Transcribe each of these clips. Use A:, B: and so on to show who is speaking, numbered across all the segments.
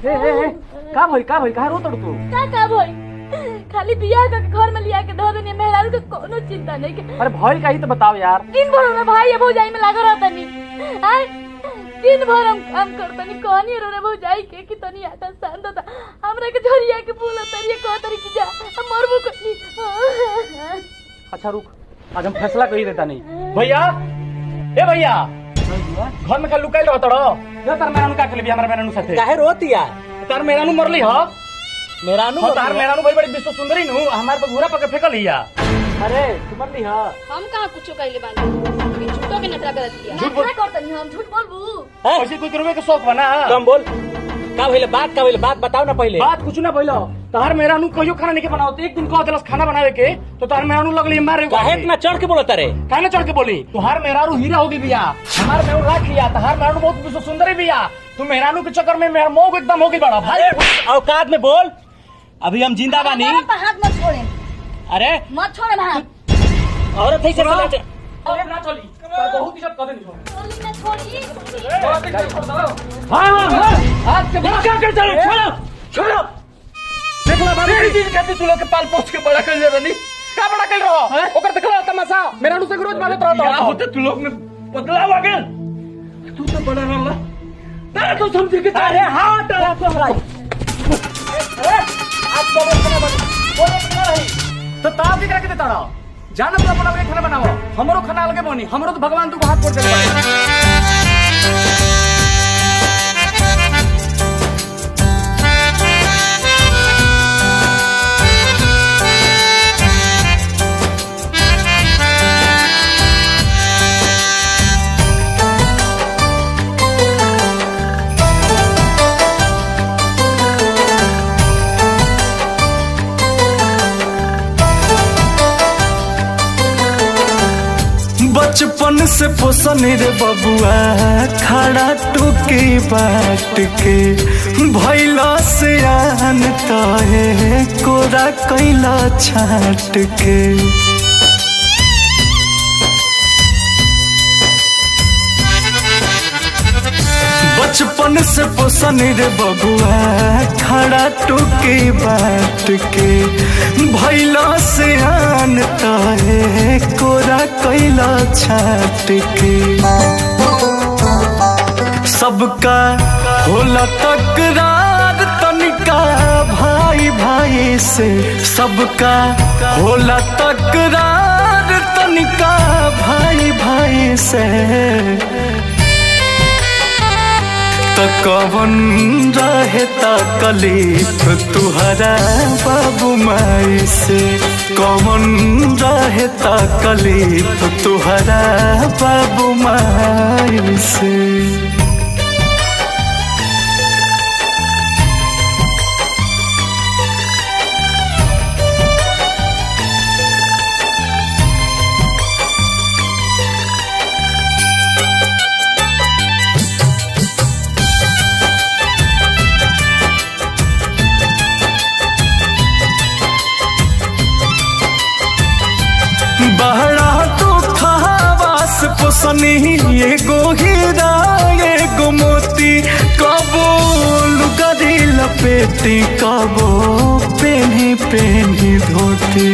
A: का भइल काहे रो तड़ तू
B: का भइल खाली बियाह का घर में लिया के धो देनी मेहरारू के कोनो चिंता नहीं के।
A: अरे भइल का ही तो बताओ यार।
B: दिन भर में भाई ये भौजाई में लागल रहता नहीं आय दिन भर हम काम करतनी कहनी रे भौजाई के कि तनी आटा सान दता हमरा के झरिया के बोला तरिए कह तरी की जा हम मरबो कनी।
A: अच्छा रुक आज हम फैसला कर ही देता नहीं। भैया ए भैया घर में का लुकाइल रहत रो जो तार मेरानु का के लिए हमरा मेरानु साथे
C: काहे रोती यार?
A: तार मेरानु मरली ह
C: मेरानु
A: तार मेरानु भाई बड़ी विश्व सुंदरी नु हमार पे घोड़ा पके फेकल हिया।
C: अरे तू मरली ह?
B: हम कहां कुछो कहले बानी झूठो के नटरा करत दिया नटरा करतनी हम झूठ बोलबू
A: ऐसे कोई करवे के शौक बना
C: तुम बोल का भइले बात बताओ ना पहले।
A: बात कुछ ना भइलो तार मेरानु कहियो खाना नहीं के बनाओ एक दिन कह देलस खाना बनावे के तो तार मेरानु लगली मारे
C: काहे इतना चढ़ के बोलत रे?
A: काहे चढ़ के बोली तुहार मेहरारू हीरा होगी बिया हमार मेहरारू राख लिया तहार मेहरारू बहुत विश्व सुंदरी बिया तू मेहरारू के चक्कर में मेरा मोह एकदम हो गई बड़ा भाई।
C: औकात में बोल अभी हम जिंदा बानी।
B: हाथ मत छोड़े
C: अरे
B: मत छोड़े हाथ
C: औरत है से
A: अरे ना चली बहुत इज्जत कर देनी
B: चली ना छोड़ी
A: हां आज के बाद क्या कर चलो छोड़ो देखला बाबू चीज कहती तू लोग के पाल पोछ के बड़ा कर ले रनी का बड़ा कर रहो ओकर देखला तमाशा मेहरारू से रोज मारत रहत क्या होते तू लोग में बदलाव आ गया तू तो बड़ा रहला ना तो समझ के
C: अरे हां तो हमरा आज तो खाना बन बोले ना रही
A: तो ताप के करके देता रहो जान अपना अपना खाना बनाओ हमरो खाना अलगे बनी हमरो तो भगवान तू हाथ पोड़ दे।
D: बचपन से पोसन रे बबुआ खड़ा टूके बाट के भैला से आन तहे कोरा कैला छाट के बचपन से पोसन रे बबुआ खड़ा टूके बाट के भैला से आन तहे कोरा कैला छाट के सबका होला तकरार तनिका भाई भाई से सबका होला तकरार तनिका भाई भाई से तो कवन रहे तकलीफ तुहरा बाबू माई से कवन रहे तकलीफ तुहरा बाबू माई से। बहरा तो खावास पोसनी एगो हीरा एगो मोती कबो लुगरी लपेटी कबो पेनी पेनी धोती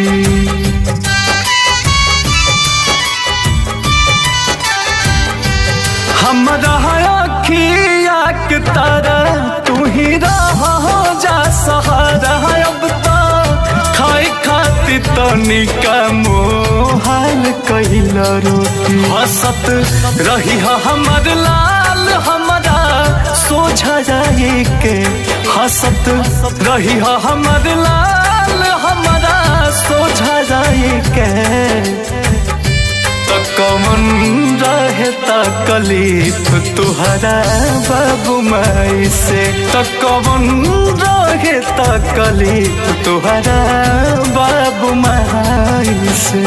D: हमरा अखिया के तारा तू ही रहा जा सहारा अब तो खाए खाती तनिका मोहाल कैला रोटी हंसत रही हमर लाल हमरा सोझा जाए के हंसत रही हमर लाल हमरा सोझा जाए के कमन रहे तकलीफ तुहरा बाबू माई से कमन रहे तकलीफ तुहरा बाबू माई से।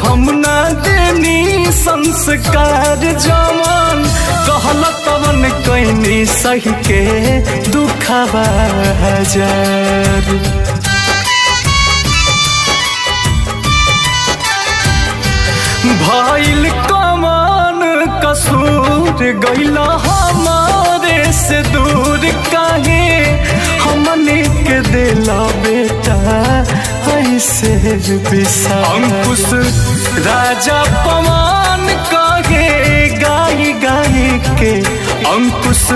D: हम ना देनी संस्कार जवान कहल तवन कैनी सही के दुखवा हजार भइल कमान कसूर गइला हमारे से दूर काहे हमने के दिला बेटा ऐसे विसा अंकुश राजा पवन काहे गाई गाई के अंकुश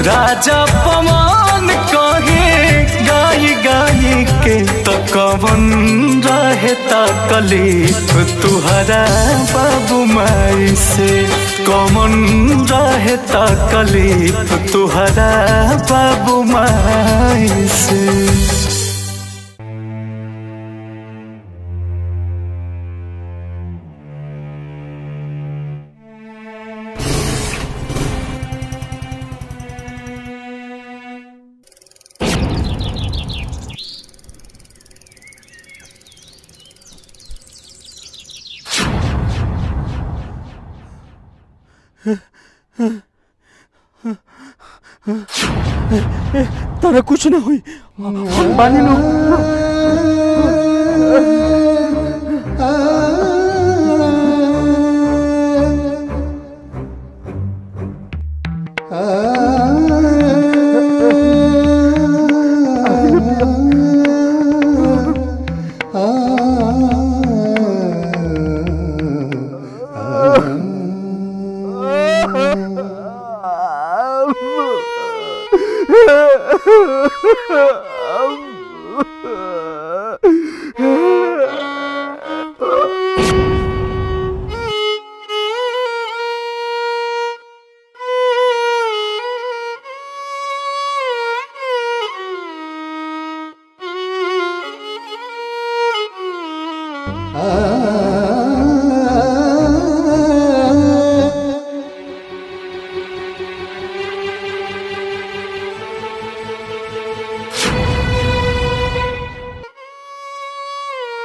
D: राजा पवन काहे गाई गाई के तो कवन रहे तकलीफ तुहरा बाबू माई से कवन रहे तकलीफ तुहरा बाबू माई से
A: तारा कुछ ना हुई पानी लो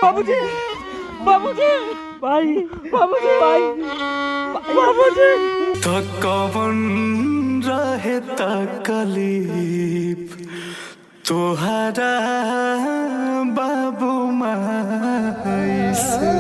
A: बाबूजी बाबूजी भाई बाबूजी भाई बाबूजी
D: तो कवन रहे तकलीफ तुहरा बाबू माई से